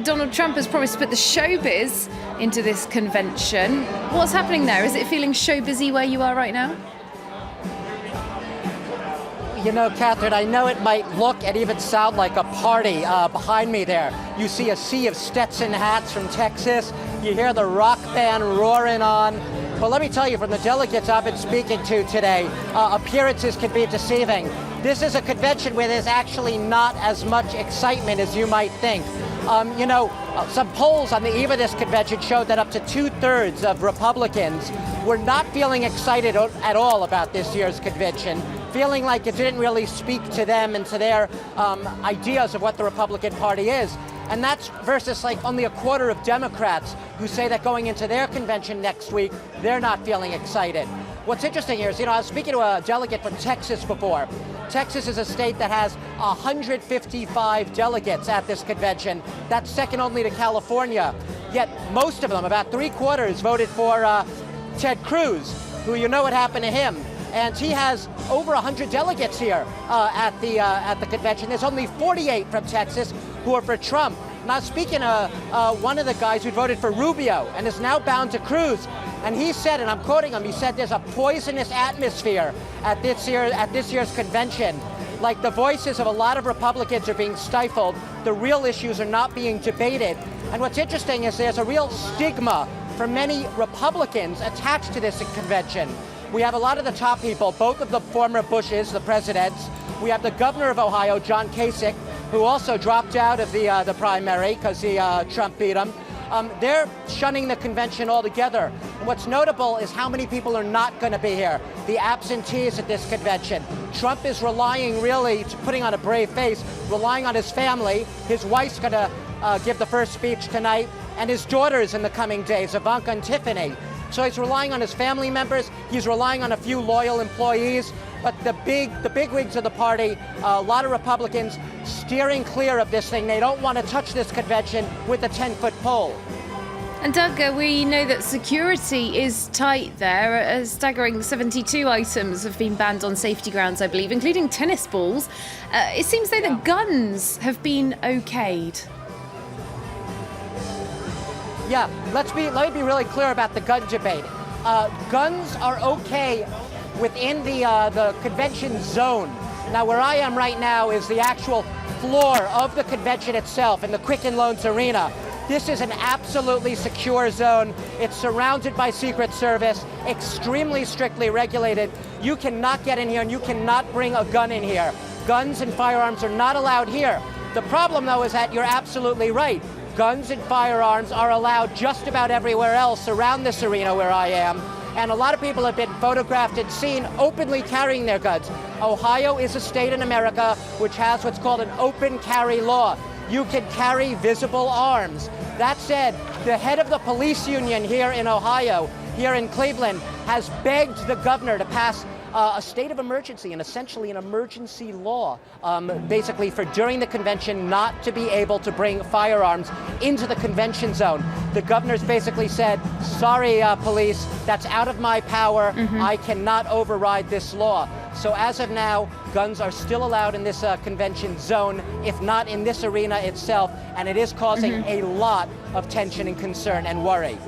Donald Trump has promised to put the showbiz into this convention. What's happening there? Is it feeling show busy where you are right now? You know, Catherine, I know it might look and even sound like a party behind me there. You see a sea of Stetson hats from Texas. You hear the rock band roaring on. But let me tell you, from the delegates I've been speaking to today, appearances can be deceiving. This is a convention where there's actually not as much excitement as you might think. Some polls on the eve of this convention showed that up to 2/3 of Republicans were not feeling excited at all about this year's convention, feeling like it didn't really speak to them and to their ideas of what the Republican Party is. And that's versus like only a quarter of Democrats who say that going into their convention next week, they're not feeling excited. What's interesting here is, I was speaking to a delegate from Texas before. Texas is a state that has 155 delegates at this convention. That's second only to California. Yet most of them, about 3/4, voted for Ted Cruz, who you know what happened to him. And he has over 100 delegates here at the convention. There's only 48 from Texas who are for Trump. Now, speaking of one of the guys who voted for Rubio and is now bound to Cruz, and he said, and I'm quoting him, he said there's a poisonous atmosphere at this year's convention. Like the voices of a lot of Republicans are being stifled. The real issues are not being debated. And what's interesting is there's a real stigma for many Republicans attached to this convention. We have a lot of the top people, both of the former Bushes, the presidents. We have the governor of Ohio, John Kasich, who also dropped out of the primary because Trump beat him. They're shunning the convention altogether. And what's notable is how many people are not going to be here, the absentees at this convention. Trump is relying really, putting on a brave face, relying on his family. His wife's going to give the first speech tonight, and his daughters in the coming days, Ivanka and Tiffany. So he's relying on his family members. He's relying on a few loyal employees. But the big wigs of the party, a lot of Republicans steering clear of this thing. They don't want to touch this convention with a 10-foot pole. And Doug, we know that security is tight there. A staggering 72 items have been banned on safety grounds, I believe, including tennis balls. It seems though that guns have been okayed. Yeah, let me be really clear about the gun debate. Guns are okay within the convention zone. Now, where I am right now is the actual floor of the convention itself in the Quicken Loans Arena. This is an absolutely secure zone. It's surrounded by Secret Service, extremely strictly regulated. You cannot get in here and you cannot bring a gun in here. Guns and firearms are not allowed here. The problem, though, is that you're absolutely right. Guns and firearms are allowed just about everywhere else around this arena where I am. And a lot of people have been photographed and seen openly carrying their guns. Ohio is a state in America which has what's called an open carry law. You can carry visible arms. That said, the head of the police union here in Ohio, here in Cleveland, has begged the governor to pass a state of emergency and essentially an emergency law, basically for during the convention not to be able to bring firearms into the convention zone. The governor's basically said, sorry, police, that's out of my power. I cannot override this law. So as of now, guns are still allowed in this convention zone, if not in this arena itself, and it is causing a lot of tension and concern and worry.